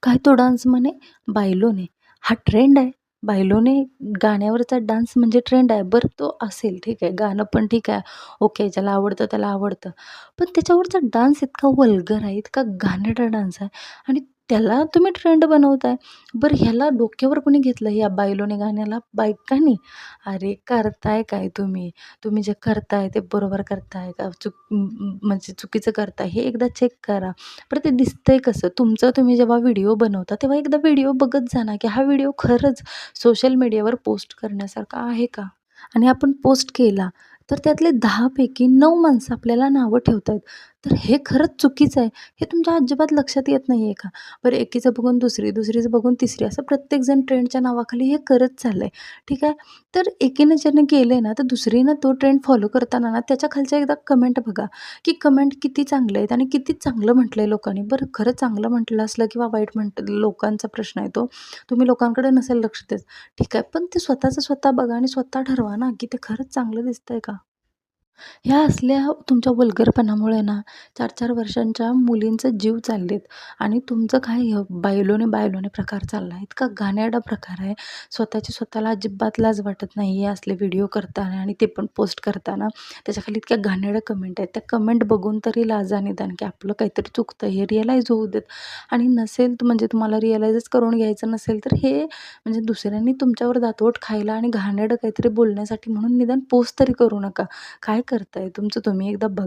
काय तो डान्स म्हणे बायलोने. हा ट्रेंड आहे. बायलोने गाण्यावरचा डान्स म्हणजे ट्रेंड आहे. बरं तो असेल ठीक आहे. गाणं पण ठीक आहे. ओके ज्याला आवडतं त्याला आवडतं. पण त्याच्यावरचा डान्स इतका वल्गर आहे, इतका घाणेरडा डान्स आहे आणि त्याला तुम्ही ट्रेंड बनवताय. बरं ह्याला डोक्यावर कोणी घेतलं या बायलोने गाण्याला? बायकांनी. अरे करताय काय तुम्ही? तुम्ही जे करताय ते बरोबर करताय का? म्हणजे चुकीचं करताय हे एकदा चेक करा. बरं ते दिसतंय कसं? तुमचं तुम्ही जेव्हा व्हिडिओ बनवता, तेव्हा एकदा व्हिडिओ बघत जा ना, की हा व्हिडिओ खरंच सोशल मीडियावर पोस्ट करण्यासारखा आहे का? आणि आपण पोस्ट केला, तर त्यातले 10 पैकी 9 माणसं आपल्याला नावं ठेवतायत. तर हे खरंच चुकीचं आहे. हे तुमच्या अजिबात लक्षात येत नाहीये का? बरं एकीचं बघून दुसरी, दुसरीचं बघून तिसरी असं प्रत्येकजण ट्रेंडच्या नावाखाली हे करत चाललंय. ठीक आहे. तर एकीनं ज्यानं केलंय ना, तर दुसरीनं तो ट्रेंड फॉलो करताना ना, त्याच्या खालच्या एकदा कमेंट बघा. की कमेंट किती चांगले आहेत आणि किती चांगलं म्हटलंय लोकांनी. बरं खरं चांगलं म्हटलं असलं किंवा वाईट लोकांचा प्रश्न आहे तो. तुम्ही लोकांकडे नसेल लक्ष देत. ठीक आहे. पण ते स्वतःचं स्वतः बघा आणि स्वतः ठरवा ना, की ते खरंच चांगलं दिसतंय का? ह्या असल्या तुमच्या वल्गरपणामुळे ना 4-4 वर्षांच्या मुलींचे जीव चाललेत आणि तुमचं काय बायलोने बायलोने प्रकार चालला इतका घाणेरडा प्रकार आहे. स्वतःची स्वतःला अजिबात लाज वाटत नाही हे असले व्हिडिओ करताना आणि ते पण पोस्ट करताना. त्याच्याखाली इतक्या घाणेरड्या कमेंट आहेत. त्या कमेंट बघून तरी लाजा निदान, की आपलं काहीतरी चुकतं हे रिअलाईज होऊ देत आणि नसेल म्हणजे तुम्हाला रिअलाईजच करून घ्यायचं नसेल तर हे म्हणजे दुसऱ्यांनी तुमच्यावर दातवट खायला आणि घाणेरडं काहीतरी बोलण्यासाठी म्हणून निदान पोस्ट तरी करू नका. काय करताय तुमचं तुम्ही एकदा बघा.